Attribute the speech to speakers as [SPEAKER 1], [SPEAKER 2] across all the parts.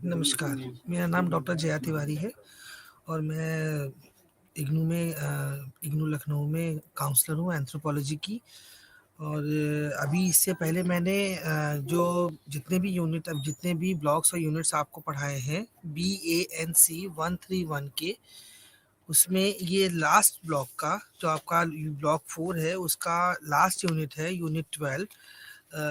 [SPEAKER 1] नमस्कार, मेरा नाम डॉक्टर जया तिवारी है और मैं इग्नू लखनऊ में काउंसलर हूँ एंथ्रोपोलॉजी की। और अभी इससे पहले मैंने जो जितने भी ब्लॉक्स और यूनिट्स आपको पढ़ाए हैं BANC 131 के, उसमें ये लास्ट ब्लॉक का जो आपका ब्लॉक 4 है उसका लास्ट यूनिट है, यूनिट 12।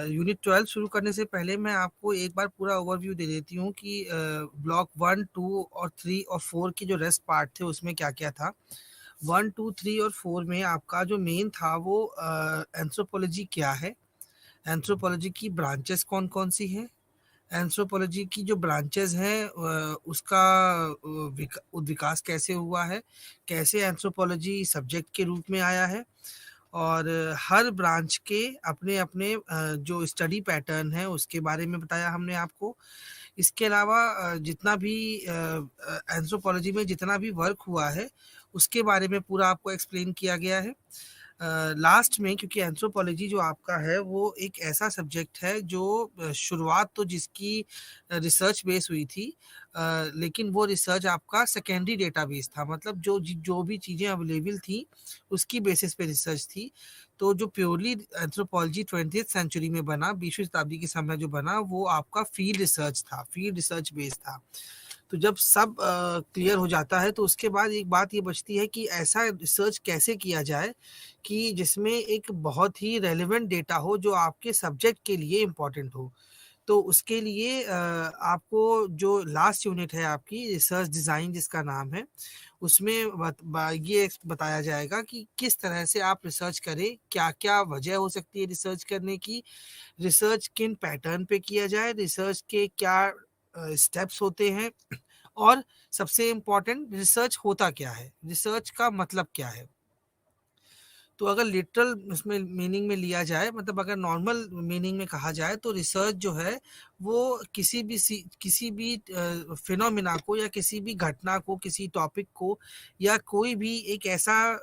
[SPEAKER 1] यूनिट 12 शुरू करने से पहले मैं आपको एक बार पूरा ओवरव्यू दे देती हूँ कि ब्लॉक 1, 2 और 3 और 4 के जो रेस्ट पार्ट थे उसमें क्या क्या था। 1, 2, 3 और 4 में आपका जो मेन था वो एंथ्रोपोलॉजी क्या है, एंथ्रोपोलॉजी की ब्रांचेस कौन कौन सी हैं, एंथ्रोपोलॉजी की जो ब्रांचेस हैं उसका विकास कैसे हुआ है, कैसे एंथ्रोपोलॉजी सब्जेक्ट के रूप में आया है, और हर ब्रांच के अपने अपने जो स्टडी पैटर्न है उसके बारे में बताया हमने आपको। इसके अलावा जितना भी एंथ्रोपोलॉजी में जितना भी वर्क हुआ है उसके बारे में पूरा आपको एक्सप्लेन किया गया है। लास्ट में, क्योंकि एंथ्रोपोलॉजी जो आपका है वो एक ऐसा सब्जेक्ट है जो शुरुआत तो जिसकी रिसर्च बेस हुई थी, लेकिन वो रिसर्च आपका सेकेंडरी डेटाबेस था, मतलब जो भी चीज़ें अवेलेबल थी उसकी बेसिस पे रिसर्च थी। तो जो प्योरली एंथ्रोपोलॉजी 20th सेंचुरी में बना, 20वीं शताब्दी के समय जो बना, वो आपका फील्ड रिसर्च था, फील्ड रिसर्च बेस था। तो जब सब क्लियर हो जाता है तो उसके बाद एक बात ये बचती है कि ऐसा रिसर्च कैसे किया जाए कि जिसमें एक बहुत ही रेलेवेंट डेटा हो जो आपके सब्जेक्ट के लिए इम्पोर्टेंट हो। तो उसके लिए आपको जो लास्ट यूनिट है आपकी रिसर्च डिज़ाइन जिसका नाम है, उसमें ये बताया जाएगा कि किस तरह से आप रिसर्च करें, क्या क्या वजह हो सकती है रिसर्च करने की, रिसर्च किन पैटर्न पे किया जाए, रिसर्च के क्या स्टेप्स होते हैं, और सबसे इम्पोर्टेंट रिसर्च होता क्या है, रिसर्च का मतलब क्या है। तो अगर लिटरल उसमें मीनिंग में लिया जाए, मतलब अगर नॉर्मल मीनिंग में कहा जाए तो रिसर्च जो है वो किसी भी फिनोमिना को या किसी भी घटना को, किसी टॉपिक को, या कोई भी एक ऐसा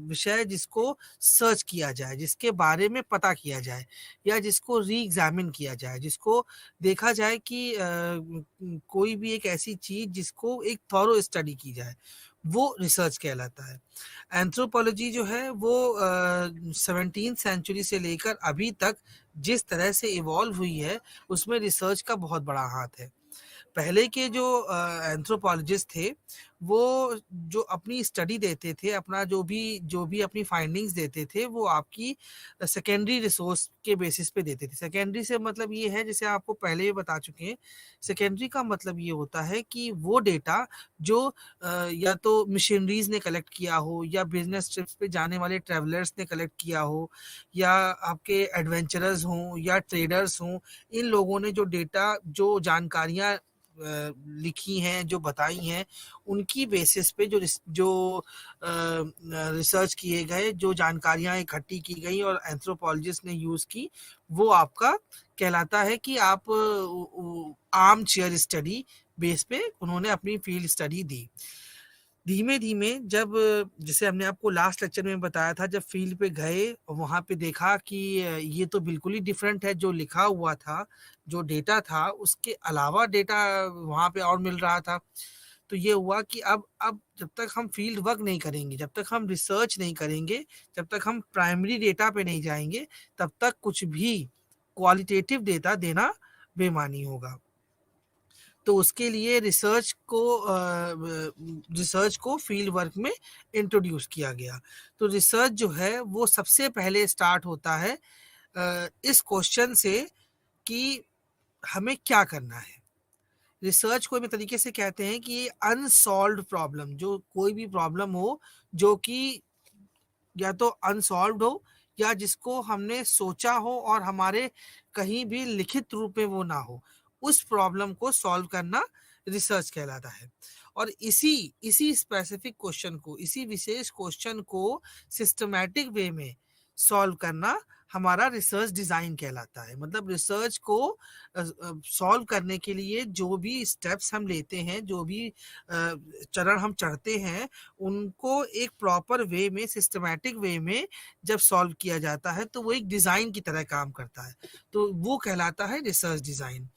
[SPEAKER 1] विषय जिसको सर्च किया जाए, जिसके बारे में पता किया जाए, या जिसको री एग्जामिन किया जाए, जिसको देखा जाए कि कोई भी एक ऐसी चीज जिसको एक थॉरो स्टडी की जाए, वो रिसर्च कहलाता है। एंथ्रोपोलॉजी जो है वो 17th सेंचुरी से लेकर अभी तक जिस तरह से इवॉल्व हुई है उसमें रिसर्च का बहुत बड़ा हाथ है। पहले के जो एंथ्रोपोलॉजिस्ट थे वो जो अपनी स्टडी देते थे, अपना जो भी अपनी फाइंडिंग्स देते थे, वो आपकी सेकेंडरी रिसोर्स के बेसिस पे देते थे। सेकेंडरी से मतलब ये है, जैसे आपको पहले भी बता चुके हैं, सेकेंडरी का मतलब ये होता है कि वो डेटा जो या तो मशीनरीज ने कलेक्ट किया हो, या बिजनेस ट्रिप्स पे जाने वाले ट्रेवलर्स ने कलेक्ट किया हो, या आपके एडवेंचरर्स हों या ट्रेडर्स हों, इन लोगों ने जो डेटा, जो जानकारियाँ लिखी हैं, जो बताई हैं, उनकी बेसिस पे रिसर्च किए गए, जो जानकारियाँ इकट्ठी की गई और एंथ्रोपोलॉजिस्ट ने यूज़ की, वो आपका कहलाता है कि आप आर्म चेयर स्टडी बेस पे उन्होंने अपनी फील्ड स्टडी दी। धीमे धीमे जब, जैसे हमने आपको लास्ट लेक्चर में बताया था, जब फील्ड पे गए वहाँ पे देखा कि ये तो बिल्कुल ही डिफरेंट है, जो लिखा हुआ था, जो डेटा था उसके अलावा डेटा वहाँ पे और मिल रहा था। तो ये हुआ कि अब जब तक हम फील्ड वर्क नहीं करेंगे, जब तक हम रिसर्च नहीं करेंगे, जब तक हम प्राइमरी डेटा पे नहीं जाएंगे, तब तक कुछ भी क्वालिटेटिव डेटा देना बेमानी होगा। तो उसके लिए रिसर्च को फील्ड वर्क में इंट्रोड्यूस किया गया। तो रिसर्च जो है वो सबसे पहले स्टार्ट होता है इस क्वेश्चन से कि हमें क्या करना है। रिसर्च को एक तरीके से कहते हैं कि अनसॉल्व्ड प्रॉब्लम, जो कोई भी प्रॉब्लम हो जो कि या तो अनसॉल्व्ड हो, या जिसको हमने सोचा हो और हमारे कहीं भी लिखित रूप में वो ना हो, उस प्रॉब्लम को सॉल्व करना रिसर्च कहलाता है। और इसी इसी स्पेसिफिक क्वेश्चन को, इसी विशेष क्वेश्चन को सिस्टमैटिक वे में सॉल्व करना हमारा रिसर्च डिज़ाइन कहलाता है। मतलब रिसर्च को सॉल्व करने के लिए जो भी स्टेप्स हम लेते हैं, जो भी चरण हम चढ़ते हैं, उनको एक प्रॉपर वे में, सिस्टमैटिक वे में जब सॉल्व किया जाता है, तो वो एक डिज़ाइन की तरह काम करता है। तो वो कहलाता है रिसर्च डिज़ाइन।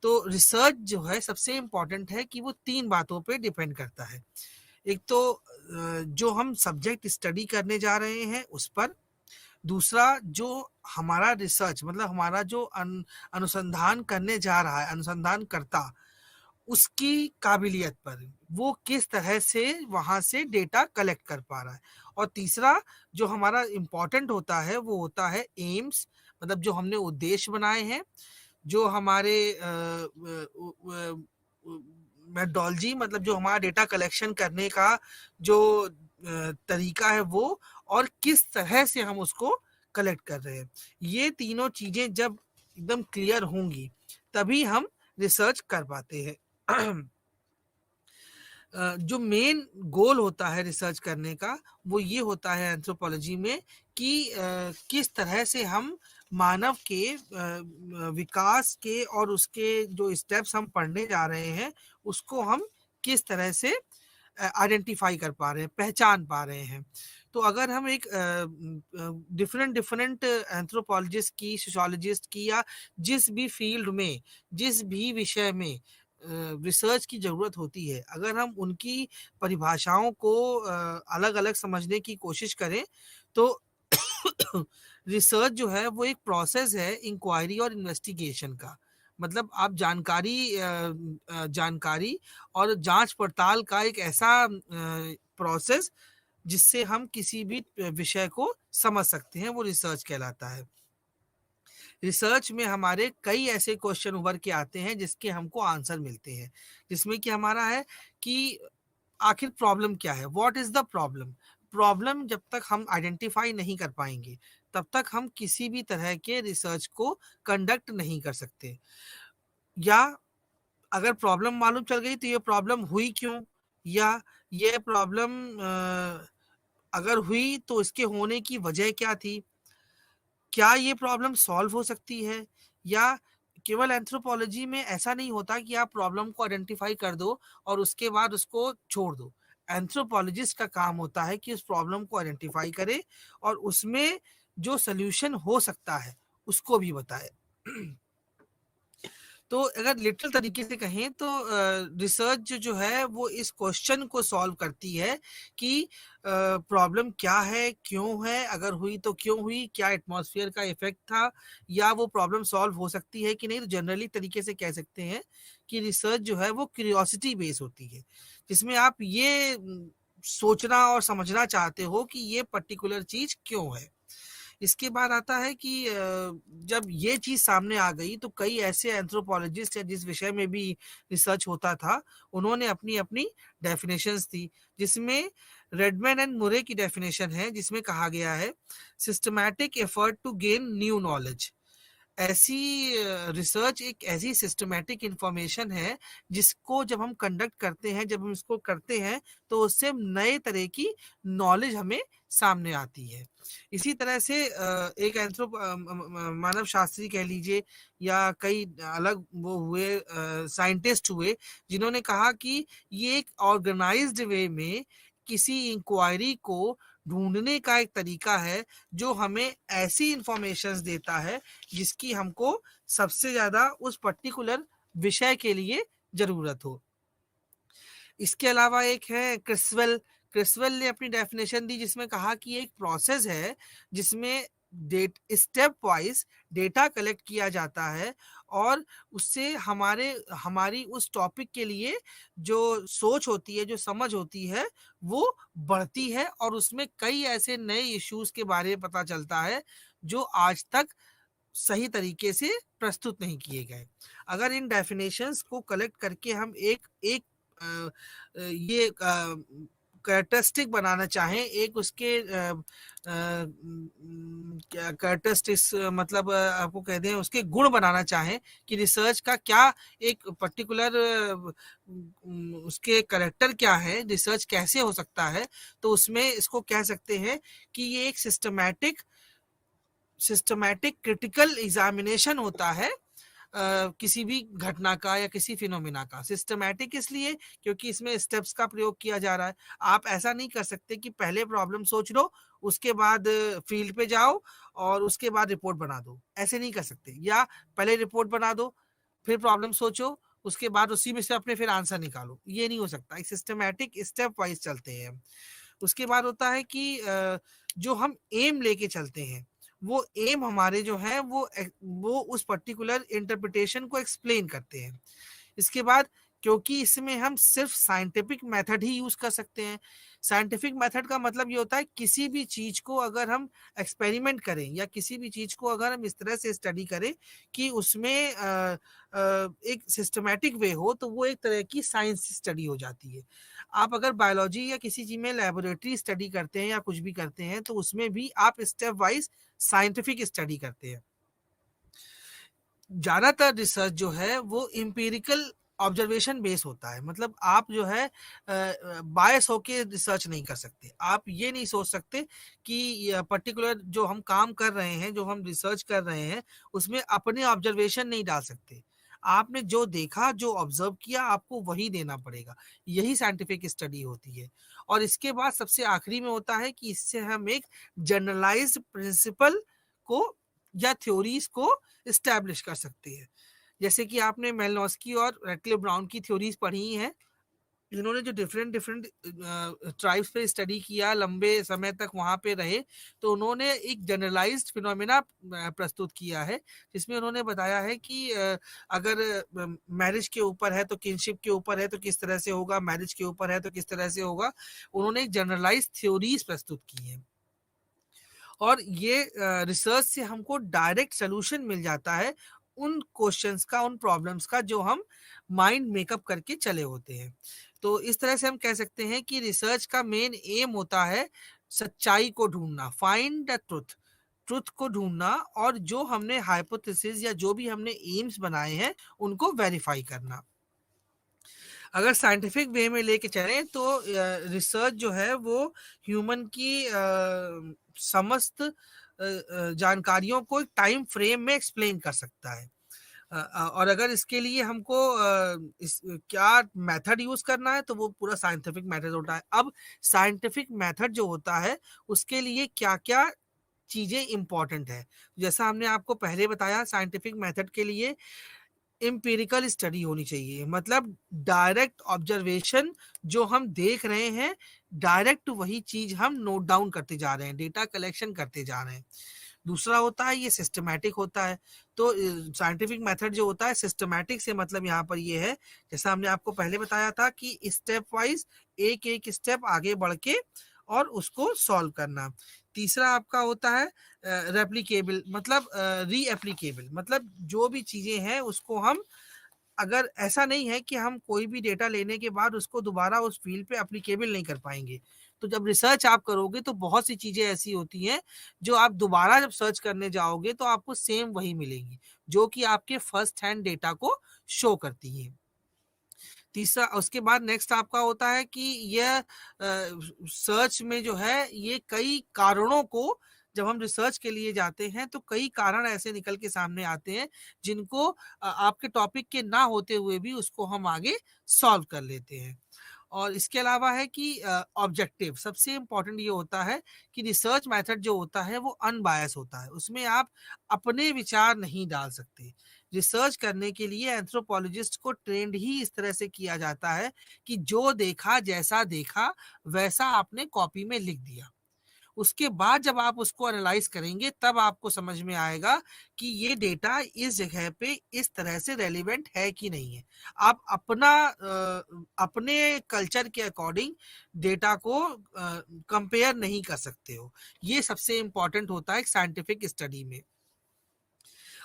[SPEAKER 1] तो रिसर्च जो है सबसे इम्पोर्टेंट है कि वो 3 बातों पे डिपेंड करता है। एक तो जो हम सब्जेक्ट स्टडी करने जा रहे हैं उस पर, दूसरा जो हमारा रिसर्च मतलब हमारा जो अनुसंधान करने जा रहा है अनुसंधानकर्ता, उसकी काबिलियत पर, वो किस तरह से वहाँ से डेटा कलेक्ट कर पा रहा है। और तीसरा जो हमारा इम्पोर्टेंट होता है वो होता है एम्स, मतलब जो हमने उद्देश्य बनाए हैं, जो हमारे मेथोडोलॉजी मतलब जो हमारा डेटा कलेक्शन करने का जो तरीका है वो, और किस तरह से हम उसको कलेक्ट कर रहे हैं। ये तीनों चीज़ें जब एकदम क्लियर होंगी तभी हम रिसर्च कर पाते हैं। जो मेन गोल होता है रिसर्च करने का वो ये होता है एंथ्रोपोलॉजी में कि किस तरह से हम मानव के विकास के और उसके जो स्टेप्स हम पढ़ने जा रहे हैं उसको हम किस तरह से आइडेंटिफाई कर पा रहे हैं, पहचान पा रहे हैं। तो अगर हम एक डिफरेंट डिफरेंट एंथ्रोपोलॉजिस्ट की, सोशियोलॉजिस्ट की, या जिस भी फील्ड में, जिस भी विषय में रिसर्च की ज़रूरत होती है, अगर हम उनकी परिभाषाओं को अलग-अलग समझने की कोशिश करें, तो रिसर्च जो है वो एक प्रोसेस है इंक्वायरी और इन्वेस्टिगेशन का। मतलब आप जानकारी और जांच-पड़ताल का एक ऐसा प्रोसेस जिससे हम किसी भी विषय को समझ सकते हैं, वो रिसर्च कहलाता है। रिसर्च में हमारे कई ऐसे क्वेश्चन उभर के आते हैं जिसके हमको आंसर मिलते हैं, जिसमें कि हमारा है कि आखिर प्रॉब्लम क्या है? What is the problem? Problem जब तक हम आइडेंटिफाई नहीं कर पाएँगे, तब तक हम किसी भी तरह के रिसर्च को कंडक्ट नहीं कर सकते। या अगर प्रॉब्लम मालूम चल गई तो ये प्रॉब्लम हुई क्यों? या ये प्रॉब्लम अगर हुई तो इसके होने की वजह क्या थी? क्या ये प्रॉब्लम सॉल्व हो सकती है? या केवल एंथ्रोपोलॉजी में ऐसा नहीं होता कि आप प्रॉब्लम को आइडेंटिफाई कर दो और उसके बाद उसको छोड़ दो। एंथ्रोपोलॉजिस्ट का काम होता है कि उस प्रॉब्लम को आइडेंटिफाई करे और उसमें जो सॉल्यूशन हो सकता है, उसको भी बताए। तो अगर लिटरल तरीके से कहें तो रिसर्च जो है वो इस क्वेश्चन को सॉल्व करती है कि प्रॉब्लम क्या है, क्यों है, अगर हुई तो क्यों हुई, क्या एटमॉस्फेयर का इफेक्ट था, या वो प्रॉब्लम सॉल्व हो सकती है कि नहीं। तो जनरली तरीके से कह सकते हैं कि रिसर्च जो है वो क्यूरियोसिटी बेस होती है, जिसमें आप ये सोचना और समझना चाहते हो कि ये पर्टिकुलर चीज क्यों है। इसके बाद आता है कि जब ये चीज़ सामने आ गई तो कई ऐसे एंथ्रोपोलॉजिस्ट या जिस विषय में भी रिसर्च होता था, उन्होंने अपनी-अपनी डेफिनेशंस दी, जिसमें रेडमैन एंड मुरे की डेफिनेशन है जिसमें कहा गया है systematic effort to gain new knowledge. ऐसी रिसर्च एक ऐसी सिस्टमैटिक इंफॉर्मेशन है जिसको जब हम कंडक्ट करते हैं, जब हम इसको करते हैं तो उससे नए तरह की नॉलेज हमें सामने आती है। इसी तरह से एक मानव शास्त्री कह लीजिए या कई अलग वो हुए साइंटिस्ट हुए जिन्होंने कहा कि ये एक ऑर्गेनाइज्ड वे में किसी इंक्वायरी को ढूँढने का एक तरीका है जो हमें ऐसी इन्फॉर्मेशंस देता है जिसकी हमको सबसे ज़्यादा उस पर्टिकुलर विषय के लिए ज़रूरत हो। इसके अलावा एक है क्रिसवेल। क्रिसवेल ने अपनी डेफिनेशन दी जिसमें कहा कि एक प्रोसेस है जिसमें डेट स्टेप वाइज डेटा कलेक्ट किया जाता है और उससे हमारी उस टॉपिक के लिए जो सोच होती है, जो समझ होती है, वो बढ़ती है और उसमें कई ऐसे नए इश्यूज के बारे में पता चलता है जो आज तक सही तरीके से प्रस्तुत नहीं किए गए। अगर इन डेफिनेशंस को कलेक्ट करके हम एक एक अ, ये कैरेक्टरिस्टिक बनाना चाहें, एक उसके क्या कैरेक्टरिस्टिक्स मतलब आपको कह दें उसके गुण बनाना चाहें कि रिसर्च का क्या एक पर्टिकुलर उसके कैरेक्टर क्या है, रिसर्च कैसे हो सकता है, तो उसमें इसको कह सकते हैं कि ये एक सिस्टमैटिक सिस्टमैटिक क्रिटिकल एग्जामिनेशन होता है किसी भी घटना का या किसी फिनोमिना का। सिस्टमैटिक इसलिए क्योंकि इसमें स्टेप्स का प्रयोग किया जा रहा है। आप ऐसा नहीं कर सकते कि पहले प्रॉब्लम सोच लो, उसके बाद फील्ड पे जाओ और उसके बाद रिपोर्ट बना दो, ऐसे नहीं कर सकते। या पहले रिपोर्ट बना दो, फिर प्रॉब्लम सोचो, उसके बाद उसी में से अपने फिर आंसर निकालो, ये नहीं हो सकता। एक सिस्टमैटिक स्टेप वाइज चलते हैं। उसके बाद होता है कि जो हम एम लेके चलते हैं, वो एम हमारे जो है वो उस पर्टिकुलर इंटरप्रिटेशन को एक्सप्लेन करते हैं। इसके बाद क्योंकि इसमें हम सिर्फ साइंटिफिक मेथड ही यूज कर सकते हैं। साइंटिफिक मेथड का मतलब ये होता है किसी भी चीज को अगर हम एक्सपेरिमेंट करें या किसी भी चीज को अगर हम इस तरह से स्टडी करें कि उसमें एक सिस्टमैटिक वे हो, तो वो एक तरह की साइंस स्टडी हो जाती है। आप अगर बायोलॉजी या किसी चीज में लेबोरेटरी स्टडी करते हैं या कुछ भी करते हैं, तो उसमें भी आप स्टेप वाइज साइंटिफिक स्टडी करते हैं। ज्यादातर रिसर्च जो है वो एम्पिरिकल ऑब्जर्वेशन बेस होता है। मतलब आप जो है बायस होके रिसर्च नहीं कर सकते। आप ये नहीं सोच सकते कि पर्टिकुलर जो हम काम कर रहे हैं, जो हम रिसर्च कर रहे हैं, उसमें अपने ऑब्जर्वेशन नहीं डाल सकते। आपने जो देखा, जो ऑब्जर्व किया, आपको वही देना पड़ेगा। यही साइंटिफिक स्टडी होती है। और इसके बाद सबसे आखिरी में होता है कि इससे हम एक जनरलाइज्ड प्रिंसिपल को या थ्योरीज को इस्टेब्लिश कर सकते हैं। जैसे कि आपने मेलनोस्की और रेटक्लिफ ब्राउन की थ्योरीज पढ़ी हैं, इन्होंने जो डिफरेंट डिफरेंट ट्राइब्स पे स्टडी किया, लंबे समय तक वहां पे रहे, तो उन्होंने एक जनरलाइज्ड फिनोमेना प्रस्तुत किया है, जिसमें उन्होंने बताया है कि अगर मैरिज के ऊपर है तो किनशिप के ऊपर है तो किस तरह से होगा, मैरिज के ऊपर है तो किस तरह से होगा। उन्होंने एक जनरलाइज्ड थ्योरीज प्रस्तुत की है। और ये रिसर्च से हमको डायरेक्ट सोल्यूशन मिल जाता है उन क्वेश्चंस का, उन प्रॉब्लम्स का जो हम माइंड मेकअप करके चले होते हैं। तो इस तरह से हम कह सकते हैं कि रिसर्च का मेन एम होता है सच्चाई को ढूंढना, फाइंड द ट्रुथ, ट्रुथ को ढूंढना, और जो हमने हाइपोथेसिस या जो भी हमने एम्स बनाए हैं उनको वेरीफाई करना। अगर साइंटिफिक वे में लेके चलें तो रिसर्च जो है वो ह्यूमन की समस्त जानकारियों को एक टाइम फ्रेम में एक्सप्लेन कर सकता है। और अगर इसके लिए हमको क्या मेथड यूज करना है, तो वो पूरा साइंटिफिक मेथड होता है। अब साइंटिफिक मेथड जो होता है, उसके लिए क्या क्या चीजें इंपॉर्टेंट है, जैसा हमने आपको पहले बताया, साइंटिफिक मेथड के लिए एम्पिरिकल स्टडी होनी चाहिए। मतलब डायरेक्ट ऑब्जर्वेशन, जो हम देख रहे हैं डायरेक्ट वही चीज हम नोट डाउन करते जा रहे हैं, डेटा कलेक्शन करते जा रहे हैं। दूसरा होता है ये सिस्टमैटिक होता है। तो साइंटिफिक मेथड जो होता है सिस्टमैटिक से मतलब यहाँ पर ये है, जैसा हमने आपको पहले बताया था कि स्टेप वाइज एक एक स्टेप आगे बढ़ के और उसको सॉल्व करना। तीसरा आपका होता है रेप्लिकेबल, मतलब री एप्लीकेबल, मतलब जो भी चीजें हैं उसको हम, अगर ऐसा नहीं है कि हम कोई भी डेटा लेने के बाद उसको दोबारा उस फील्ड पे एप्लीकेबल नहीं कर पाएंगे। तो जब रिसर्च आप करोगे तो बहुत सी चीजें ऐसी होती हैं जो आप दोबारा जब सर्च करने जाओगे तो आपको सेम वही मिलेगी, जो कि आपके फर्स्ट हैंड डेटा को शो करती है। तीसरा, उसके बाद नेक्स्ट आपका होता है कि यह सर्च में जो है ये कई कारणों को, जब हम रिसर्च के लिए जाते हैं तो कई कारण ऐसे निकल के सामने आते हैं जिनको आपके टॉपिक के ना होते हुए भी उसको हम आगे सॉल्व कर लेते हैं। और इसके अलावा है कि ऑब्जेक्टिव, सबसे इम्पोर्टेंट ये होता है कि रिसर्च मेथड जो होता है वो अनबायस होता है, उसमें आप अपने विचार नहीं डाल सकते। रिसर्च करने के लिए एंथ्रोपोलॉजिस्ट को ट्रेंड ही इस तरह से किया जाता है कि जो देखा, जैसा देखा वैसा आपने कॉपी में लिख दिया। उसके बाद जब आप उसको एनालाइज करेंगे तब आपको समझ में आएगा कि ये डेटा इस जगह पे इस तरह से रेलिवेंट है कि नहीं है। आप अपने कल्चर के अकॉर्डिंग डेटा को कंपेयर नहीं कर सकते हो। ये सबसे इंपॉर्टेंट होता है साइंटिफिक स्टडी में।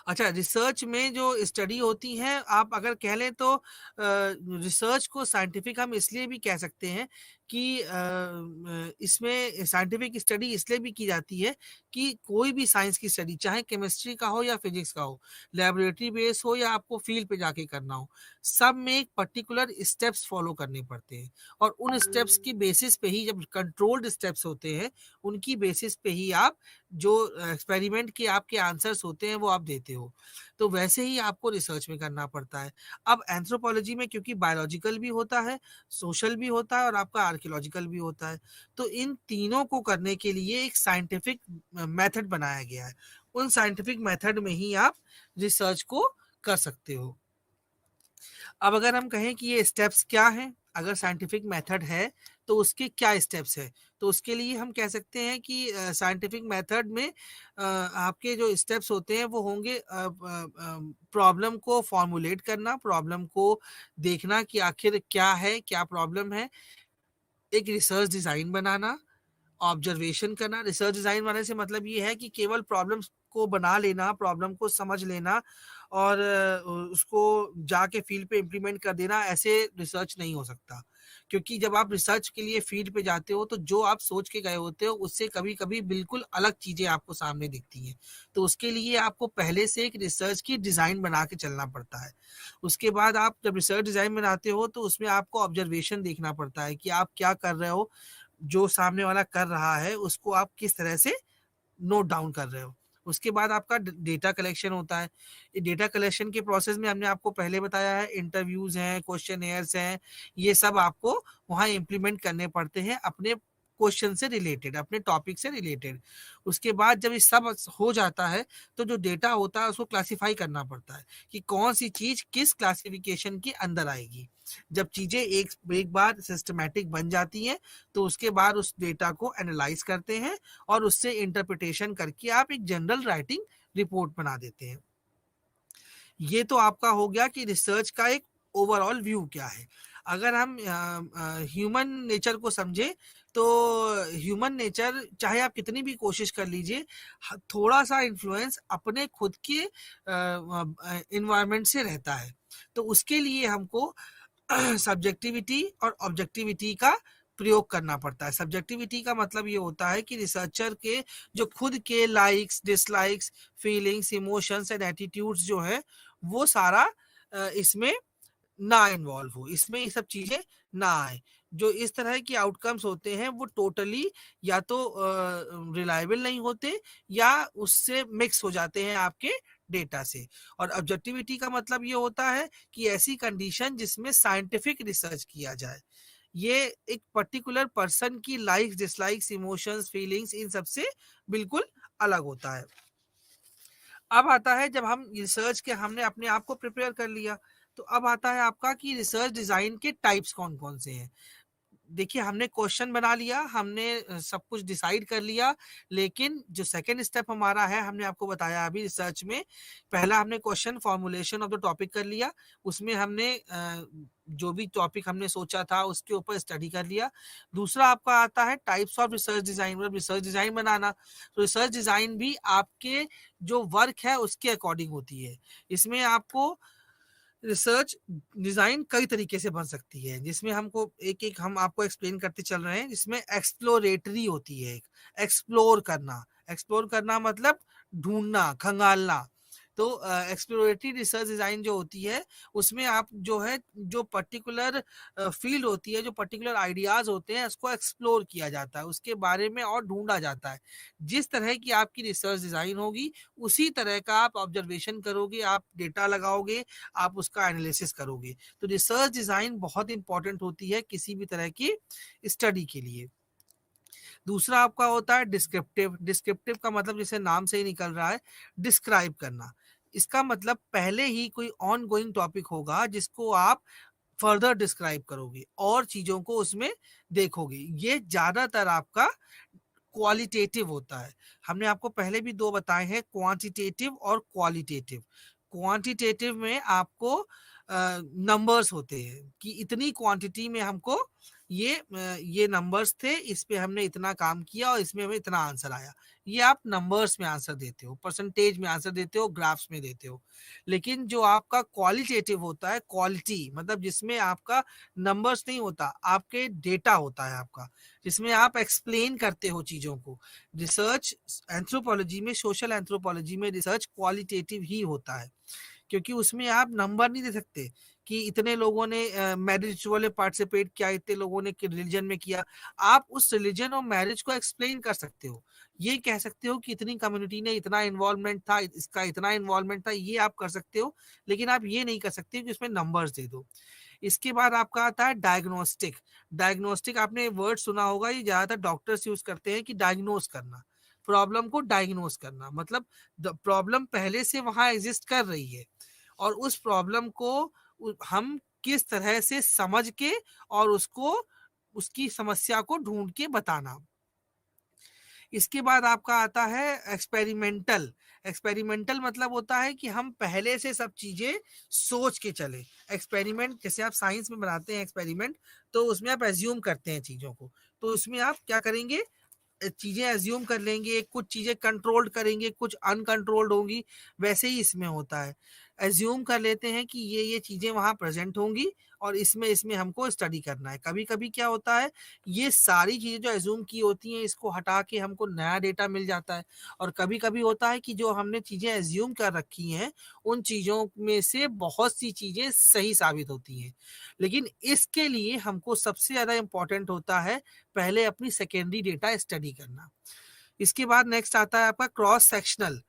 [SPEAKER 1] अच्छा, रिसर्च में जो स्टडी होती है, आप अगर कह लें तो रिसर्च को साइंटिफिक हम इसलिए भी कह सकते हैं कि इसमें साइंटिफिक स्टडी इसलिए भी की जाती है कि कोई भी साइंस की स्टडी, चाहे केमिस्ट्री का हो या फिजिक्स का हो, लेबोरेटरी बेस हो या आपको फील्ड पे जाके करना हो, सब में एक पर्टिकुलर स्टेप्स फॉलो करने पड़ते हैं। और उन स्टेप्स की बेसिस पे ही, जब कंट्रोल्ड स्टेप्स होते हैं, उनकी बेसिस पे ही आप जो एक्सपेरिमेंट के आपके आंसर्स होते हैं वो आप देते हो। तो वैसे ही आपको रिसर्च में करना पड़ता है। अब एंथ्रोपोलॉजी में क्योंकि बायोलॉजिकल भी होता है, सोशल भी होता है और आपका आर्कियोलॉजिकल भी होता है, तो इन तीनों को करने के लिए एक साइंटिफिक मेथड बनाया गया है। उन साइंटिफिक मेथड में ही आप रिसर्च को कर सकते हो। अब अगर हम कहें कि ये स्टेप्स क्या हैं, अगर साइंटिफिक मेथड है तो उसके क्या स्टेप्स हैं, तो उसके लिए हम कह सकते हैं कि साइंटिफिक मेथड में आपके जो स्टेप्स होते हैं वो होंगे प्रॉब्लम को फॉर्मुलेट करना, प्रॉब्लम को देखना कि आखिर क्या है, क्या प्रॉब्लम है, एक रिसर्च डिज़ाइन बनाना, ऑब्जर्वेशन करना। रिसर्च डिज़ाइन बनाने से मतलब ये है कि केवल प्रॉब्लम्स को बना लेना, प्रॉब्लम को समझ लेना और उसको जाके फील्ड पे इम्प्लीमेंट कर देना, ऐसे रिसर्च नहीं हो सकता। क्योंकि जब आप रिसर्च के लिए फील्ड पे जाते हो तो जो आप सोच के गए होते हो उससे कभी-कभी बिल्कुल अलग चीज़ें आपको सामने दिखती हैं। तो उसके लिए आपको पहले से एक रिसर्च की डिज़ाइन बना के चलना पड़ता है। उसके बाद आप जब रिसर्च डिज़ाइन बनाते हो तो उसमें आपको ऑब्जर्वेशन देखना पड़ता है कि आप क्या कर रहे हो, जो सामने वाला कर रहा है उसको आप किस तरह से नोट डाउन कर रहे हो। उसके बाद आपका डेटा कलेक्शन होता है। ये डेटा कलेक्शन के प्रोसेस में हमने आपको पहले बताया है, इंटरव्यूज़ हैं, क्वेश्चनेयर्स हैं, ये सब आपको वहाँ इम्प्लीमेंट करने पड़ते हैं अपने क्वेश्चन से रिलेटेड, अपने टॉपिक से रिलेटेड। उसके बाद जब ये सब हो जाता है तो जो डेटा होता है उसको क्लासिफाई करना पड़ता है कि कौन सी चीज़ किस क्लासिफिकेशन के अंदर आएगी। जब चीज़ें एक एक बार सिस्टमैटिक बन जाती हैं तो उसके बाद उस डेटा को एनालाइज़ करते हैं और उससे इंटरप्रिटेशन करके आप एक जनरल राइटिंग रिपोर्ट बना देते हैं। ये तो आपका हो गया कि रिसर्च का एक ओवरऑल व्यू क्या है। अगर हम ह्यूमन नेचर को समझें तो ह्यूमन नेचर चाहे आप कितनी भी कोशिश कर लीजिए, थोड़ा सा इन्फ्लुएंस अपने खुद के इन्वायरमेंट से रहता है। तो उसके लिए हमको सब्जेक्टिविटी और ऑब्जेक्टिविटी का प्रयोग करना पड़ता है। सब्जेक्टिविटी का मतलब ये होता है कि रिसर्चर के जो खुद के likes, dislikes, feelings, emotions and attitudes जो है वो सारा इसमें ना इन्वॉल्व हो, इसमें ये सब चीज़ें ना आए। जो इस तरह के आउटकम्स होते हैं वो टोटली या तो रिलायबल नहीं होते या उससे मिक्स हो जाते हैं आपके डेटा से। और ऑब्जेक्टिविटी का मतलब ये होता है कि ऐसी कंडीशन जिसमें साइंटिफिक रिसर्च किया जाए। ये एक पर्टिकुलर पर्सन की likes, dislikes, emotions, feelings in सब से बिल्कुल अलग होता है। अब आता है जब हम रिसर्च के हमने अपने आप को प्रिपेयर कर लिया, तो अब आता है आपका कि रिसर्च डिज़ाइन के टाइप्स कौन-कौन से हैं। देखिए हमने क्वेश्चन बना लिया, हमने सब कुछ डिसाइड कर लिया, लेकिन जो सेकंड स्टेप हमारा है हमने आपको बताया अभी रिसर्च में, पहला हमने question formulation of the topic कर लिया, उसमें हमने जो भी टॉपिक हमने सोचा था उसके ऊपर स्टडी कर लिया। दूसरा आपका आता है टाइप्स ऑफ रिसर्च डिज़ाइन, मतलब रिसर्च डिज़ाइन बनाना। तो रिसर्च डिज़ाइन भी आपके जो वर्क है उसके अकॉर्डिंग होती है। इसमें आपको रिसर्च डिज़ाइन कई तरीके से बन सकती है, जिसमें हमको एक-एक हम आपको एक्सप्लेन करते चल रहे हैं, जिसमें एक्सप्लोरेटरी होती है एक, एक्सप्लोर करना मतलब ढूँढना, खंगालना। तो एक्सप्लोरेटरी रिसर्च डिज़ाइन जो होती है, उसमें आप जो है, जो पर्टिकुलर फ़ील्ड होती है, जो पर्टिकुलर आइडियाज़ होते हैं, उसको एक्सप्लोर किया जाता है, उसके बारे में और ढूँढा जाता है। जिस तरह की आपकी रिसर्च डिज़ाइन होगी, उसी तरह का आप ऑब्जर्वेशन करोगे, आप डेटा लगाओगे, आप उसका एनालिसिस करोगे। तो रिसर्च डिज़ाइन बहुत इंपॉर्टेंट होती है किसी भी तरह की स्टडी के लिए। दूसरा आपका होता है डिस्क्रिप्टिव। डिस्क्रिप्टिव का मतलब जैसे नाम से ही निकल रहा है, डिस्क्राइब करना। इसका मतलब पहले ही कोई ऑनगोइंग टॉपिक होगा जिसको आप फर्दर डिस्क्राइब करोगे और चीज़ों को उसमें देखोगे। ये ज़्यादातर आपका क्वालिटेटिव होता है। हमने आपको पहले भी 2 बताए हैं, क्वांटिटेटिव और क्वालिटेटिव। क्वांटिटेटिव में आपको नंबर्स होते हैं कि इतनी क्वांटिटी में हमको ये नंबर्स थे, इस पे हमने इतना काम किया और इसमें हमें इतना आंसर आया। ये आप नंबर्स में आंसर देते हो, परसेंटेज में आंसर देते हो, ग्राफ्स में देते हो। लेकिन जो आपका क्वालिटेटिव होता है, क्वालिटी मतलब जिसमें आपका नंबर्स नहीं होता, आपके डेटा होता है आपका, जिसमें आप एक्सप्लेन करते हो चीज़ों को। रिसर्च एंथ्रोपोलॉजी में, सोशल एंथ्रोपोलॉजी में रिसर्च क्वालिटेटिव ही होता है, क्योंकि उसमें आप नंबर नहीं दे सकते कि इतने लोगों ने मैरिज रिचुअल में पार्टिसिपेट किया, इतने लोगों ने रिलीजन में किया। आप उस रिलीजन और मैरिज को एक्सप्लेन कर सकते हो, ये कह सकते हो कि इतनी कम्युनिटी ने इतना इन्वॉल्वमेंट था, इसका इतना इन्वॉल्वमेंट था, ये आप कर सकते हो। लेकिन आप ये नहीं कर सकते कि उसमें नंबर्स दे दो। इसके बाद आपका आता है डायग्नोस्टिक। डायग्नोस्टिक आपने वर्ड सुना होगा, ये ज्यादातर डॉक्टर्स यूज करते हैं कि डायग्नोस करना, प्रॉब्लम को डायग्नोस करना, मतलब प्रॉब्लम पहले से वहां एग्जिस्ट कर रही है और उस प्रॉब्लम को हम किस तरह से समझ के और उसको, उसकी समस्या को ढूंढ के बताना। इसके बाद आपका आता है एक्सपेरिमेंटल। एक्सपेरिमेंटल मतलब होता है कि हम पहले से सब चीजें सोच के चले। एक्सपेरिमेंट जैसे आप साइंस में बनाते हैं एक्सपेरिमेंट, तो उसमें आप एज्यूम करते हैं चीजों को, तो उसमें आप क्या करेंगे, चीजें एज्यूम कर लेंगे, कुछ चीजें कंट्रोल्ड करेंगे, कुछ अनकंट्रोल्ड होंगी। वैसे ही इसमें होता है, एज्यूम कर लेते हैं कि ये चीजें वहां प्रेजेंट होंगी और इसमें इसमें हमको स्टडी करना है। कभी कभी क्या होता है, ये सारी चीजें जो एज्यूम की होती हैं इसको हटा के हमको नया डेटा मिल जाता है। और कभी कभी होता है कि जो हमने चीजें एज्यूम कर रखी हैं उन चीजों में से बहुत सी चीजें सही साबित होती हैं। लेकिन इसके लिए हमको सबसे ज्यादा इंपॉर्टेंट होता है पहले अपनी सेकेंडरी डेटा स्टडी करना। इसके बाद नेक्स्ट आता है आपका क्रॉस सेक्शनल।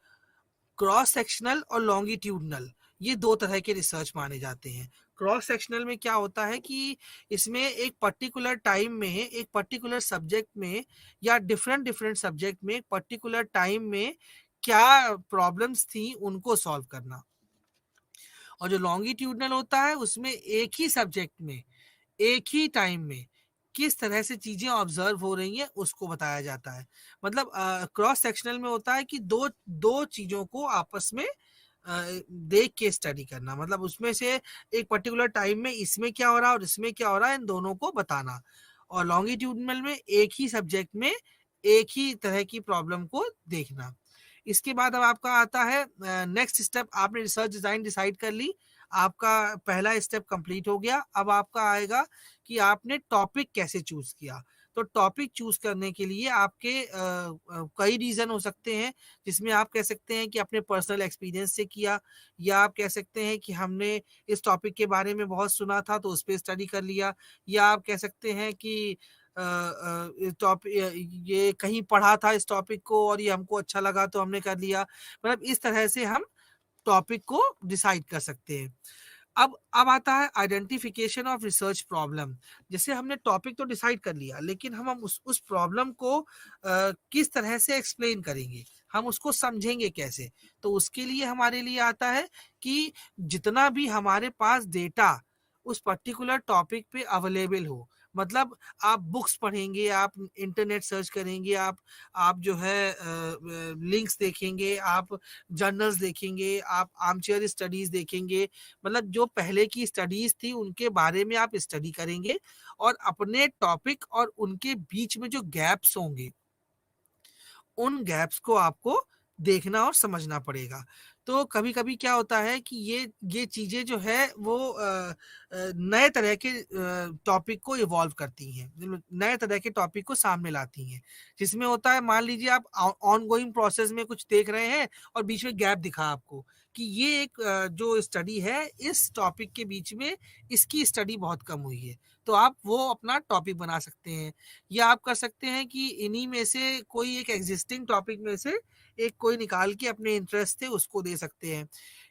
[SPEAKER 1] क्रॉस सेक्शनल और लॉन्गिट्यूडनल, ये दो तरह के रिसर्च माने जाते हैं। क्रॉस सेक्शनल में क्या होता है कि इसमें एक पर्टिकुलर टाइम में, एक पर्टिकुलर सब्जेक्ट में या डिफरेंट डिफरेंट सब्जेक्ट में एक पर्टिकुलर टाइम में क्या प्रॉब्लम्स थी उनको सॉल्व करना। और जो लॉन्गिट्यूडनल होता है उसमें एक ही सब्जेक्ट में एक ही टाइम में किस तरह से चीजें ऑब्जर्व हो रही हैं उसको बताया जाता है। मतलब क्रॉस सेक्शनल में होता है कि दो दो चीजों को आपस में देख के स्टडी करना, मतलब उसमें से एक पर्टिकुलर टाइम में इसमें क्या हो रहा है और इसमें क्या हो रहा है, इन दोनों को बताना। और लॉन्गिट्यूडनल में एक ही सब्जेक्ट में एक ही तरह की प्रॉब्लम को देखना। इसके बाद अब आपका आता है नेक्स्ट स्टेप। आपने रिसर्च डिजाइन डिसाइड कर ली, आपका पहला स्टेप कंप्लीट हो गया। अब आपका आएगा कि आपने टॉपिक कैसे चूज किया। तो टॉपिक चूज करने के लिए आपके कई रीजन हो सकते हैं, जिसमें आप कह सकते हैं कि अपने पर्सनल एक्सपीरियंस से किया, या आप कह सकते हैं कि हमने इस टॉपिक के बारे में बहुत सुना था तो उस पर स्टडी कर लिया, या आप कह सकते हैं कि टॉपिक ये कहीं पढ़ा था इस टॉपिक को और ये हमको अच्छा लगा तो हमने कर लिया। मतलब इस तरह से हम टॉपिक को डिसाइड कर सकते हैं। अब आता है आइडेंटिफिकेशन ऑफ रिसर्च प्रॉब्लम। जैसे हमने टॉपिक तो डिसाइड कर लिया, लेकिन हम उस प्रॉब्लम को किस तरह से एक्सप्लेन करेंगे, हम उसको समझेंगे कैसे। तो उसके लिए हमारे लिए आता है कि जितना भी हमारे पास डेटा उस पर्टिकुलर टॉपिक पे अवेलेबल हो, मतलब आप बुक्स पढ़ेंगे, आप इंटरनेट सर्च करेंगे, आप जो है लिंक्स देखेंगे, आप जर्नल्स देखेंगे, आप आर्मचेयर स्टडीज देखेंगे, मतलब जो पहले की स्टडीज थी उनके बारे में आप स्टडी करेंगे और अपने टॉपिक और उनके बीच में जो गैप्स होंगे उन गैप्स को आपको देखना और समझना पड़ेगा। तो कभी-कभी क्या होता है कि ये चीज़ें जो है वो नए तरह के टॉपिक को इवॉल्व करती हैं, नए तरह के टॉपिक को सामने लाती हैं। जिसमें होता है, मान लीजिए आप ऑन गोइंग प्रोसेस में कुछ देख रहे हैं और बीच में गैप दिखा आपको कि ये एक जो स्टडी है इस टॉपिक के बीच में इसकी स्टडी बहुत कम हुई है। तो आप वो अपना टॉपिक बना सकते हैं, या आप कर सकते हैं कि इन्हीं में से कोई एक एग्जिस्टिंग टॉपिक में से एक कोई निकाल के अपने इंटरेस्ट थे उसको दे सकते हैं।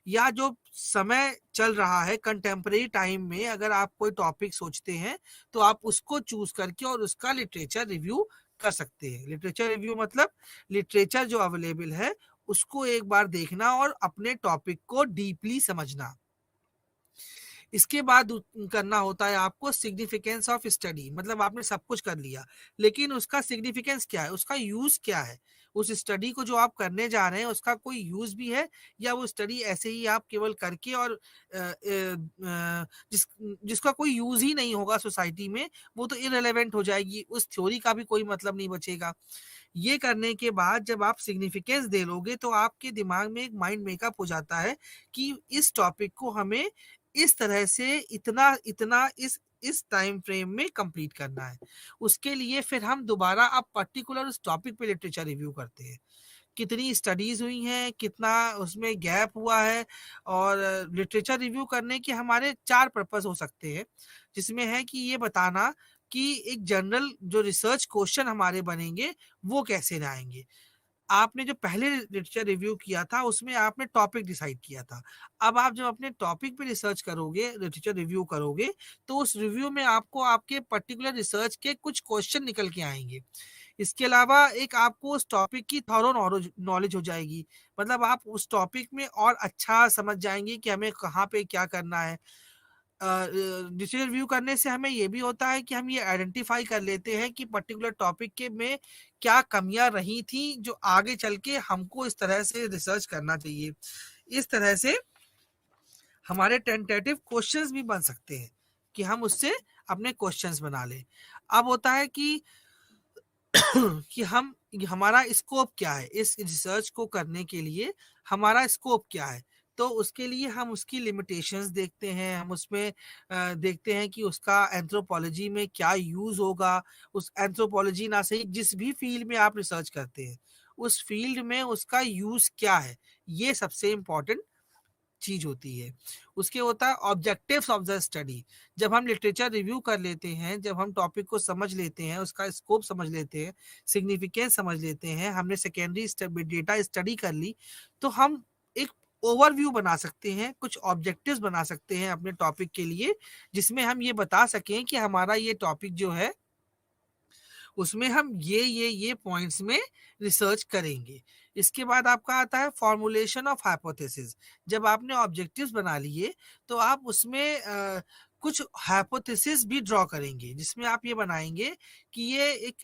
[SPEAKER 1] या जो समय चल रहा है कंटेम्परेरी टाइम में अगर आप कोई टॉपिक सोचते हैं तो आप उसको चूज करके और उसका लिटरेचर रिव्यू कर सकते हैं। लिटरेचर रिव्यू मतलब लिटरेचर जो अवेलेबल है उसको एक बार देखना और अपने टॉपिक को डीपली समझना। इसके बाद करना होता है आपको सिग्निफिकेंस ऑफ स्टडी, मतलब आपने सब कुछ कर लिया, लेकिन उसका सिग्निफिकेंस क्या है, उसका यूज क्या है, उस स्टडी को जो आप करने जा रहे हैं उसका कोई यूज भी है, या वो स्टडी ऐसे ही आप केवल करके और जिसका कोई यूज ही नहीं होगा सोसाइटी में, वो तो इररिलेवेंट हो जाएगी, उस थ्योरी का भी कोई मतलब नहीं बचेगा। ये करने के बाद जब आप सिग्निफिकेंस दे लोगे तो आपके दिमाग में एक माइंड मेकअप हो जाता है कि इस टॉपिक को हमें इस तरह से इतना इतना इस टाइम फ्रेम में कंप्लीट करना है। उसके लिए फिर हम दोबारा अब पर्टिकुलर उस टॉपिक पे लिटरेचर रिव्यू करते हैं, कितनी स्टडीज हुई हैं, कितना उसमें गैप हुआ है। और लिटरेचर रिव्यू करने के हमारे चार पर्पस हो सकते हैं, जिसमें है कि ये बताना कि एक जनरल जो रिसर्च क्वेश्चन हमारे बनेंगे वो कैसे आएंगे। आपने जो पहले लिटरेचर रिव्यू किया था उसमें आपने टॉपिक डिसाइड किया था, अब आप जब अपने टॉपिक पे रिसर्च करोगे, लिटरेचर रिव्यू करोगे, तो उस रिव्यू में आपको आपके पर्टिकुलर रिसर्च के कुछ क्वेश्चन निकल के आएंगे। इसके अलावा एक आपको उस टॉपिक की थॉरो नॉलेज हो जाएगी, मतलब आप उस टॉपिक में और अच्छा समझ जाएंगे कि हमें कहाँ पे क्या करना है। डिसीजन रिव्यू करने से हमें ये भी होता है कि हम ये आइडेंटिफाई कर लेते हैं कि पर्टिकुलर टॉपिक के में क्या कमियां रही थी जो आगे चल के हमको इस तरह से रिसर्च करना चाहिए। इस तरह से हमारे टेंटेटिव क्वेश्चंस भी बन सकते हैं कि हम उससे अपने क्वेश्चंस बना लें। अब होता है कि कि हम हमारा स्कोप क्या है इस रिसर्च को करने के लिए, हमारा स्कोप क्या है। तो उसके लिए हम उसकी लिमिटेशंस देखते हैं, हम उसमें देखते हैं कि उसका एंथ्रोपोलॉजी में क्या यूज होगा। उस एंथ्रोपोलॉजी ना सही, जिस भी फील्ड में आप रिसर्च करते हैं उस फील्ड में उसका यूज क्या है, ये सबसे इम्पोर्टेंट चीज होती है। उसके होता है ऑब्जेक्टिव्स ऑफ द स्टडी। जब हम लिटरेचर रिव्यू कर लेते हैं, जब हम टॉपिक को समझ लेते हैं, उसका स्कोप समझ लेते हैं, सिग्निफिकेंस समझ लेते हैं, हमने सेकेंडरी डेटा स्टडी कर ली, तो हम एक ओवरव्यू बना सकते हैं, कुछ ऑब्जेक्टिव्स बना सकते हैं अपने टॉपिक के लिए, जिसमें हम ये बता सकें कि हमारा ये टॉपिक जो है उसमें हम ये पॉइंट्स में रिसर्च करेंगे। इसके बाद आपका आता है फॉर्मुलेशन ऑफ हाइपोथेसिस। जब आपने ऑब्जेक्टिव्स बना लिए तो आप उसमें कुछ हाइपोथेसिस भी ड्रॉ करेंगे, जिसमें आप ये बनाएंगे कि ये एक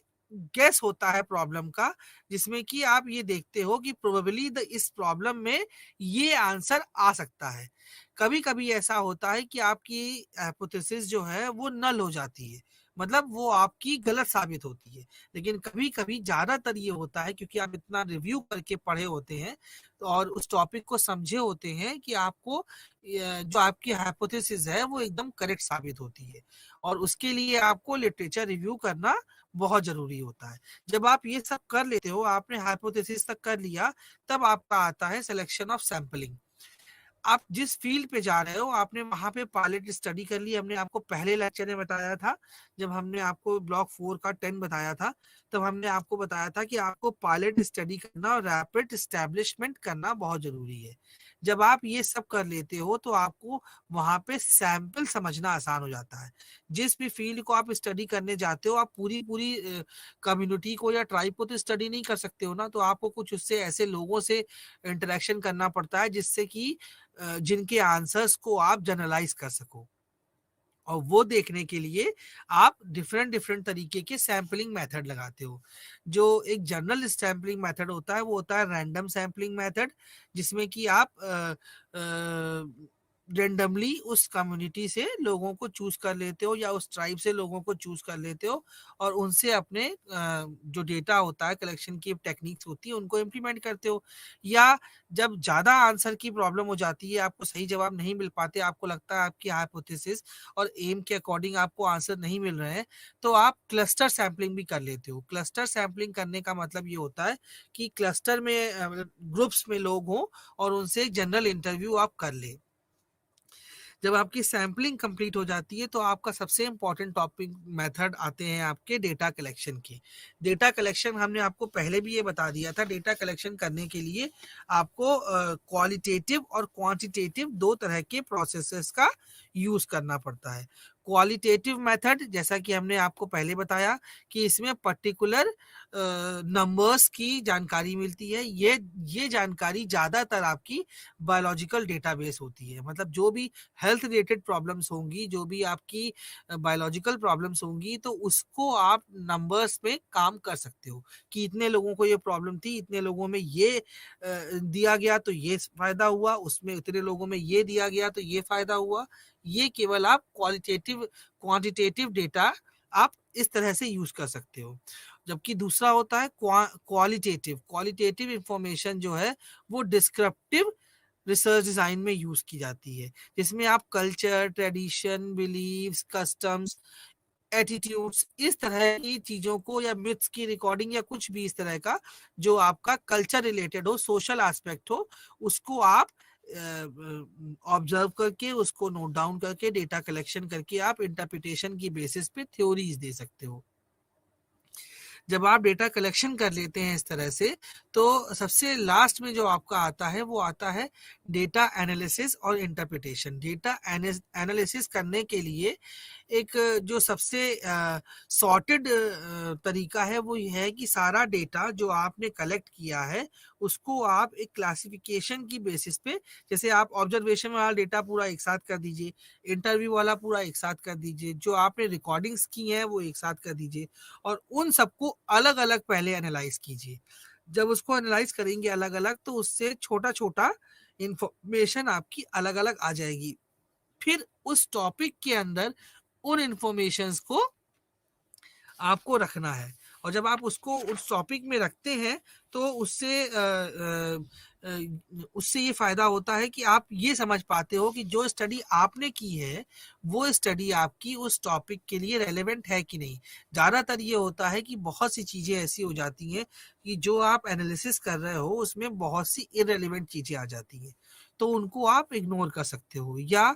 [SPEAKER 1] गेस होता है प्रॉब्लम का, जिसमें कि आप ये देखते हो कि प्रोबेबली द इस प्रॉब्लम में ये आंसर आ सकता है। कभी कभी ऐसा होता है कि आपकी हाइपोथेसिस जो है वो नल हो जाती है, मतलब वो आपकी गलत साबित होती है। लेकिन कभी कभी ज्यादातर ये होता है क्योंकि आप इतना रिव्यू करके पढ़े होते हैं तो और उस टॉपिक को समझे होते हैं कि आपको जो आपकी हाइपोथेसिस है वो एकदम करेक्ट साबित होती है। और उसके लिए आपको लिटरेचर रिव्यू करना बहुत जरूरी होता है। जब आप ये सब कर लेते हो, आपने हाइपोथेसिस तक कर लिया, तब आपका आता है सिलेक्शन ऑफ सैंपलिंग। आप जिस फील्ड पे जा रहे हो आपने वहां पे पायलट स्टडी कर ली। हमने आपको पहले लेक्चर में बताया था, जब हमने आपको ब्लॉक 4 का 10 बताया था, तब हमने आपको बताया था कि आपको पायलट स्टडी करना और रैपिड एस्टेब्लिशमेंट करना बहुत जरूरी है। जब आप ये सब कर लेते हो तो आपको वहां पे सैंपल समझना आसान हो जाता है। जिस भी फील्ड को आप स्टडी करने जाते हो, आप पूरी पूरी कम्युनिटी को या ट्राइब को तो स्टडी नहीं कर सकते हो ना, तो आपको कुछ उससे ऐसे लोगों से इंटरेक्शन करना पड़ता है जिससे कि जिनके आंसर्स को आप जनरलाइज कर सको। और वो देखने के लिए आप डिफरेंट डिफरेंट तरीके के सैम्पलिंग मेथड लगाते हो। जो एक जनरल सैम्पलिंग मेथड होता है वो होता है रैंडम सैम्पलिंग मेथड, जिसमें कि आप रेंडमली उस कम्युनिटी से लोगों को चूज कर लेते हो या उस ट्राइब से लोगों को चूज कर लेते हो और उनसे अपने जो डेटा होता है, कलेक्शन की टेक्निक्स होती है, उनको इम्प्लीमेंट करते हो। या जब ज्यादा आंसर की प्रॉब्लम हो जाती है, आपको सही जवाब नहीं मिल पाते, आपको लगता है आपकी हाइपोथेसिस और एम के अकॉर्डिंग आपको आंसर नहीं मिल रहे हैं, तो आप क्लस्टर सैंपलिंग भी कर लेते हो। क्लस्टर सैंपलिंग करने का मतलब ये होता है कि क्लस्टर में ग्रुप्स में लोग हों और उनसे एक जनरल इंटरव्यू आप कर ले। जब आपकी सैंपलिंग कंप्लीट हो जाती है तो आपका सबसे इंपॉर्टेंट टॉपिक मेथड आते हैं आपके डेटा कलेक्शन के। डेटा कलेक्शन हमने आपको पहले भी ये बता दिया था, डेटा कलेक्शन करने के लिए आपको क्वालिटेटिव और क्वांटिटेटिव दो तरह के प्रोसेसेस का यूज करना पड़ता है। क्वालिटेटिव मेथड, जैसा कि हमने आपको पहले बताया कि इसमें पर्टिकुलर नंबर्स की जानकारी मिलती है। ये जानकारी ज़्यादातर आपकी बायोलॉजिकल डेटाबेस होती है, मतलब जो भी हेल्थ रिलेटेड प्रॉब्लम्स होंगी, जो भी आपकी बायोलॉजिकल प्रॉब्लम्स होंगी, तो उसको आप नंबर्स में काम कर सकते हो कि इतने लोगों को ये प्रॉब्लम थी, इतने लोगों में ये दिया गया तो ये फ़ायदा हुआ, उसमें इतने लोगों में ये दिया गया तो ये फ़ायदा हुआ। ये केवल आप क्वांटिटेटिव डेटा आप इस तरह से यूज़ कर सकते हो। जबकि दूसरा होता है क्वालिटेटिव इंफॉर्मेशन जो है वो डिस्क्रिप्टिव रिसर्च डिज़ाइन में यूज़ की जाती है, जिसमें आप culture, tradition, beliefs, customs, attitudes, इस तरह की चीज़ों को या मिथ्स की रिकॉर्डिंग या कुछ भी इस तरह का जो आपका कल्चर रिलेटेड हो, सोशल एस्पेक्ट हो, उसको आप ऑब्जर्व करके, उसको नोट डाउन करके, डेटा कलेक्शन करके आप इंटरप्रिटेशन की बेसिस पे थ्योरीज दे सकते हो। जब आप डेटा कलेक्शन कर लेते हैं इस तरह से, तो सबसे लास्ट में जो आपका आता है वो आता है डेटा एनालिसिस और इंटरप्रिटेशन। डेटा एनालिसिस करने के लिए एक जो सबसे सॉर्टेड तरीका है वो ये है कि सारा डेटा जो आपने कलेक्ट किया है उसको आप एक क्लासिफिकेशन की बेसिस पे, जैसे आप ऑब्जर्वेशन वाला डेटा पूरा एक साथ कर दीजिए, इंटरव्यू वाला पूरा एक साथ कर दीजिए, जो आपने रिकॉर्डिंग्स की हैं वो एक साथ कर दीजिए, और उन सबको अलग अलग पहले एनालाइज कीजिए। जब उसको एनालाइज करेंगे अलग अलग, तो उससे छोटा छोटा इंफॉर्मेशन आपकी अलग अलग आ जाएगी। फिर उस टॉपिक के अंदर उन इंफॉर्मेशंस को आपको रखना है, और जब आप उसको उस टॉपिक में रखते हैं तो उससे ये फायदा होता है कि आप ये समझ पाते हो कि जो स्टडी आपने की है वो स्टडी आपकी उस टॉपिक के लिए रेलेवेंट है कि नहीं। ज़्यादातर ये होता है कि बहुत सी चीज़ें ऐसी हो जाती हैं कि जो आप एनालिसिस कर रहे हो उसमें बहुत सी इररेलेवेंट चीज़ें आ जाती हैं, तो उनको आप इग्नोर कर सकते हो। या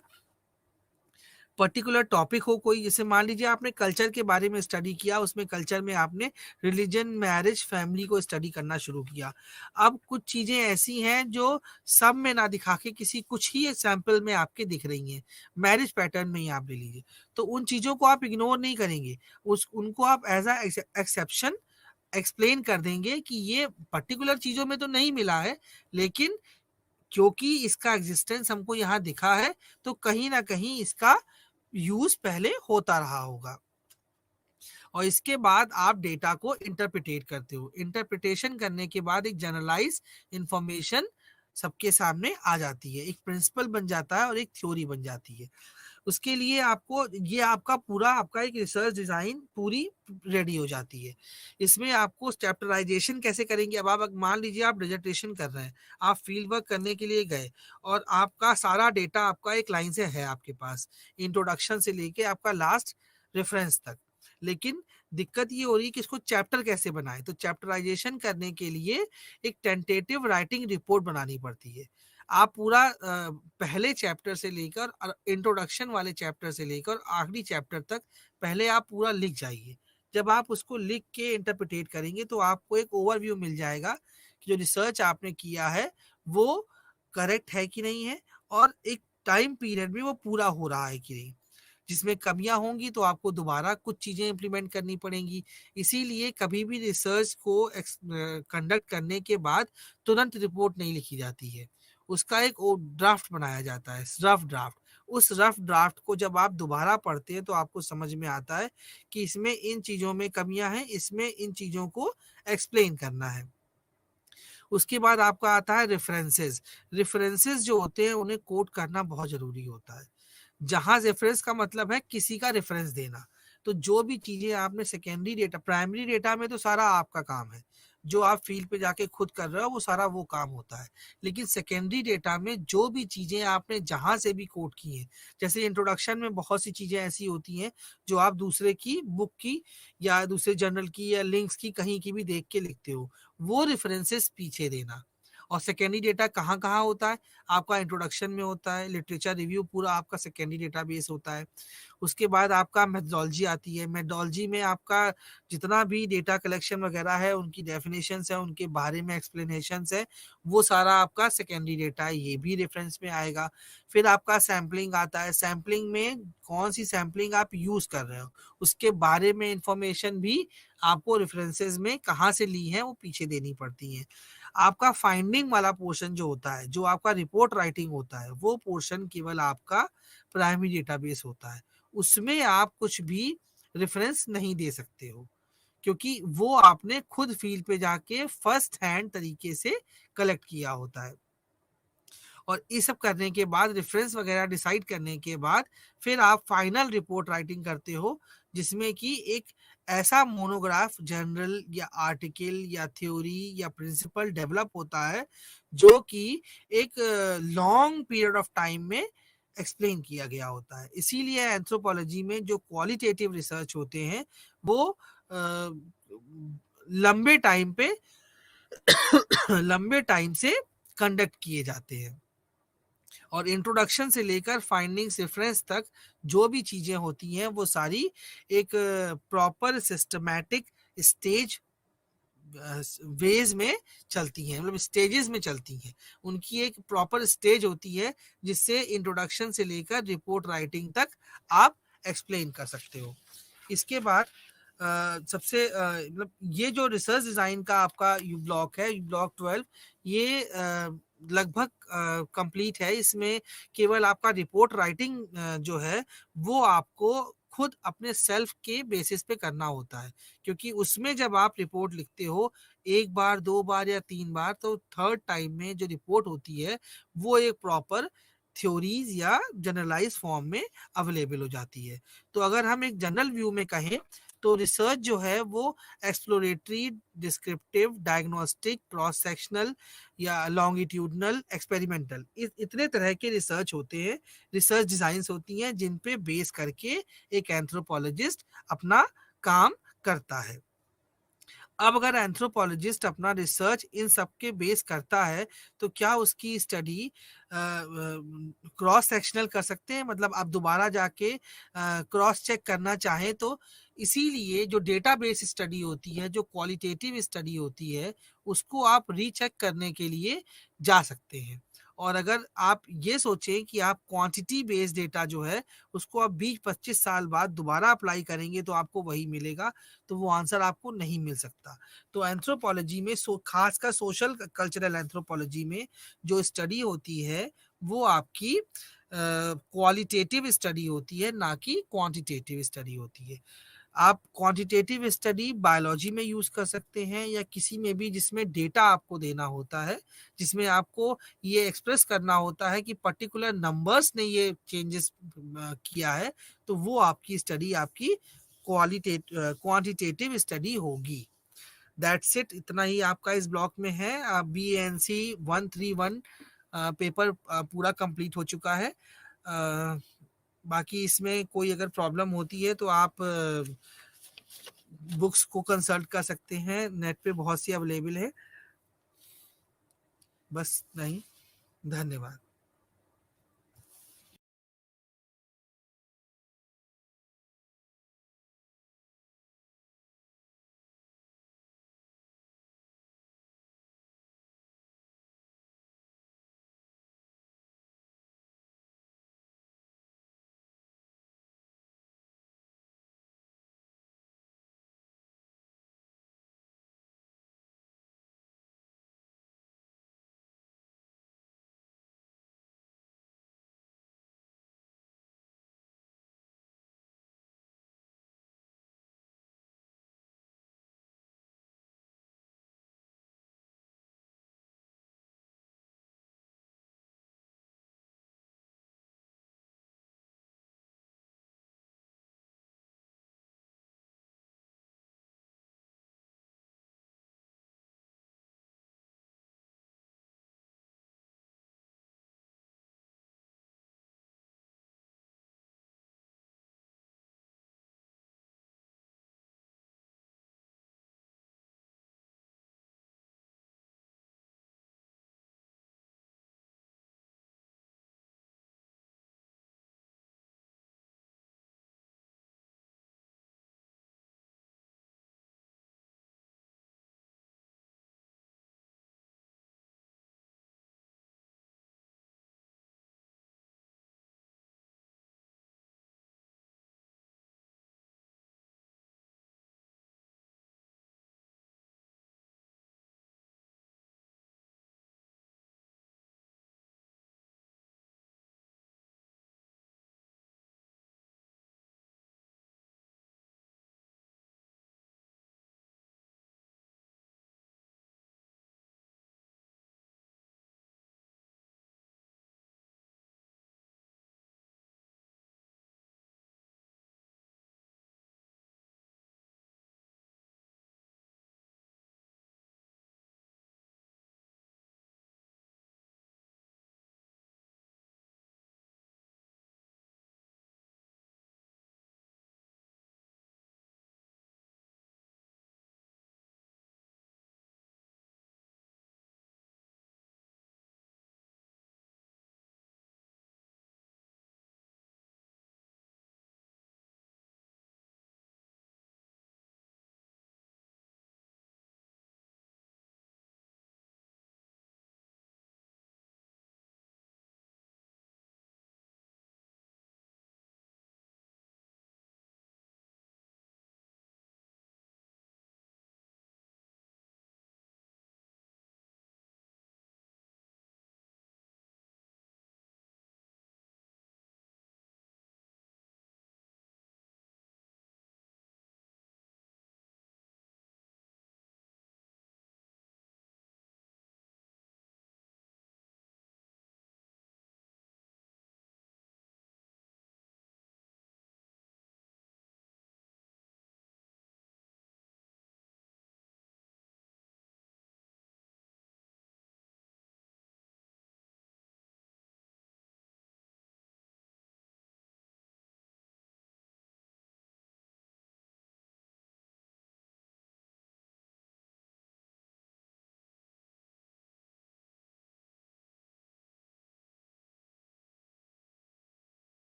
[SPEAKER 1] पर्टिकुलर टॉपिक हो कोई, जैसे मान लीजिए आपने कल्चर के बारे में स्टडी किया, उसमें कल्चर में आपने रिलीजन, मैरिज, फैमिली को स्टडी करना शुरू किया। अब कुछ चीज़ें ऐसी हैं जो सब में ना दिखा के किसी कुछ ही सैंपल में आपके दिख रही हैं, मैरिज पैटर्न में ही आप ले लीजिए, तो उन चीज़ों को आप इग्नोर नहीं करेंगे, उनको आप एज अ एक्सेप्शन एक्सप्लेन कर देंगे कि ये पर्टिकुलर चीज़ों में तो नहीं मिला है, लेकिन क्योंकि इसका एग्जिस्टेंस हमको यहाँ दिखा है, तो कहीं ना कहीं इसका यूज पहले होता रहा होगा। और इसके बाद आप डेटा को इंटरप्रिटेट करते हो। इंटरप्रिटेशन करने के बाद एक जनरलाइज इंफॉर्मेशन सबके सामने आ जाती है, एक प्रिंसिपल बन जाता है और एक थ्योरी बन जाती है। उसके लिए आपको ये आपका एक रिसर्च डिजाइन पूरी रेडी हो जाती है। इसमें आपको चैप्टराइजेशन कैसे करेंगे, अब आप मान लीजिए आप डिजर्टेशन कर रहे हैं, आप फील्ड वर्क करने के लिए गए और आपका सारा डेटा आपका एक लाइन से है आपके पास, इंट्रोडक्शन से लेके आपका लास्ट रेफरेंस तक, लेकिन दिक्कत ये हो रही है कि इसको चैप्टर कैसे बनाएं। तो चैप्टराइजेशन करने के लिए एक टेंटेटिव राइटिंग रिपोर्ट बनानी पड़ती है। आप पूरा पहले चैप्टर से लेकर इंट्रोडक्शन वाले चैप्टर से लेकर आखिरी चैप्टर तक पहले आप पूरा लिख जाइए। जब आप उसको लिख के इंटरप्रिटेट करेंगे तो आपको एक ओवरव्यू मिल जाएगा कि जो रिसर्च आपने किया है वो करेक्ट है कि नहीं है, और एक टाइम पीरियड में वो पूरा हो रहा है कि नहीं। जिसमें कमियां होंगी तो आपको दोबारा कुछ चीजें इंप्लीमेंट करनी पड़ेंगी। इसीलिए कभी भी रिसर्च को कंडक्ट करने के बाद तुरंत रिपोर्ट नहीं लिखी जाती है, उसका एक ड्राफ्ट बनाया जाता है, रफ ड्राफ्ट। उस रफ ड्राफ्ट को जब आप दोबारा पढ़ते हैं तो आपको समझ में आता है कि इसमें इन चीजों में कमियां हैं, इसमें इन चीजों को एक्सप्लेन करना है। उसके बाद आपका आता है रेफरेंसेस। रेफरेंसेस जो होते हैं उन्हें कोट करना बहुत जरूरी होता है। जहां रेफरेंस का मतलब है किसी का रेफरेंस देना। तो जो भी चीजें आपने सेकेंडरी डेटा, प्राइमरी डेटा में तो सारा आपका काम है, जो आप फील्ड पे जाके खुद कर रहे हो वो सारा वो काम होता है। लेकिन सेकेंडरी डेटा में जो भी चीजें आपने जहां से भी कोट की हैं, जैसे इंट्रोडक्शन में बहुत सी चीजें ऐसी होती हैं जो आप दूसरे की बुक की या दूसरे जर्नल की या लिंक्स की कहीं की भी देख के लिखते हो, वो रेफरेंसेस पीछे देना। और सेकेंडरी डेटा कहाँ-कहाँ होता है? आपका इंट्रोडक्शन में होता है, लिटरेचर रिव्यू पूरा आपका सेकेंडरी डेटाबेस होता है। उसके बाद आपका मेथोडोलॉजी आती है, मेथोडोलॉजी में आपका जितना भी डेटा कलेक्शन वगैरह है, उनकी डेफिनेशंस है, उनके बारे में एक्सप्लेनेशंस है, वो सारा आपका सेकेंडरी डेटा है, ये भी रेफरेंस में आएगा। फिर आपका सैंपलिंग आता है, सैंपलिंग में कौन-सी सैंपलिंग आप यूज़ कर रहे हो, उसके बारे में इन्फॉर्मेशन भी आपको रेफरेंसेस में कहाँ से ली है, वो पीछे देनी पड़ती हैं। आपका फाइंडिंग वाला पोर्शन जो होता है, जो आपका रिपोर्ट राइटिंग होता है, वो पोर्शन केवल आपका प्राइमरी डेटाबेस होता है। उसमें आप कुछ भी रेफरेंस नहीं दे सकते हो, क्योंकि वो आपने खुद फील्ड पे जाके फर्स्ट हैंड तरीके से कलेक्ट किया होता है। और ये सब करने के बाद रेफरेंस वगैरह डिसाइड करने के बाद फिर आप फाइनल रिपोर्ट राइटिंग करते हो, जिसमें कि एक ऐसा मोनोग्राफ जर्नल या आर्टिकल या थ्योरी या प्रिंसिपल डेवलप होता है, जो कि एक लॉन्ग पीरियड ऑफ टाइम में एक्सप्लेन किया गया होता है। इसीलिए एंथ्रोपोलॉजी में जो क्वालिटेटिव रिसर्च होते हैं, वो लंबे टाइम पे लंबे टाइम से कंडक्ट किए जाते हैं। और इंट्रोडक्शन से लेकर फाइंडिंग्स रेफरेंस तक जो भी चीज़ें होती हैं, वो सारी एक प्रॉपर सिस्टमैटिक स्टेज वेज में चलती हैं, मतलब स्टेजेस में चलती हैं। उनकी एक प्रॉपर स्टेज होती है, जिससे इंट्रोडक्शन से लेकर रिपोर्ट राइटिंग तक आप एक्सप्लेन कर सकते हो। इसके बाद सबसे मतलब ये जो रिसर्च डिज़ाइन का आपका यू ब्लॉक है, यू ब्लॉक 12, ये लगभग कंप्लीट है। इसमें केवल आपका रिपोर्ट राइटिंग जो है, वो आपको खुद अपने सेल्फ के बेसिस पे करना होता है, क्योंकि उसमें जब आप रिपोर्ट लिखते हो 1 बार, 2 बार या 3 बार, तो थर्ड टाइम में जो रिपोर्ट होती है, वो एक प्रॉपर थ्योरीज़ या जनरलाइज़ फॉर्म में अवेलेबल हो जाती है। तो अगर हम एक जनरल व्यू में कहें, तो रिसर्च जो है वो exploratory, descriptive, diagnostic, cross sectional या लॉन्गिट्यूडनल, एक्सपेरिमेंटल, इतने तरह के रिसर्च होते हैं, रिसर्च डिज़ाइंस होती हैं, जिन पे बेस करके एक एंथ्रोपोलॉजिस्ट अपना काम करता है। अब अगर एंथ्रोपोलॉजिस्ट अपना रिसर्च इन सब के बेस करता है, तो क्या उसकी स्टडी क्रॉस सेक्शनल कर सकते हैं? मतलब आप दोबारा जाके क्रॉस चेक करना चाहें तो? इसीलिए जो डेटाबेस स्टडी होती है, जो क्वालिटेटिव स्टडी होती है, उसको आप रीचेक करने के लिए जा सकते हैं। और अगर आप ये सोचें कि आप क्वांटिटी बेस्ड डेटा जो है, उसको आप 20-25 साल बाद दोबारा अप्लाई करेंगे तो आपको वही मिलेगा, तो वो आंसर आपको नहीं मिल सकता। तो एंथ्रोपोलॉजी में खासकर सोशल कल्चरल एंथ्रोपोलॉजी में जो स्टडी होती है, वो आपकी क्वालिटेटिव स्टडी होती है, ना कि क्वांटिटेटिव स्टडी होती है। आप क्वांटिटेटिव स्टडी बायोलॉजी में यूज़ कर सकते हैं, या किसी में भी जिसमें डेटा आपको देना होता है, जिसमें आपको ये एक्सप्रेस करना होता है कि पर्टिकुलर नंबर्स ने ये चेंजेस किया है, तो वो आपकी स्टडी आपकी क्वांटिटेटिव स्टडी होगी। दैट्स इट, इतना ही आपका इस ब्लॉक में है। BANC 131 पेपर पूरा कंप्लीट हो चुका है। बाकी इसमें कोई अगर प्रॉब्लम होती है, तो आप बुक्स को कंसल्ट कर सकते हैं, नेट पे बहुत सी अवेलेबल है। बस नहीं, धन्यवाद।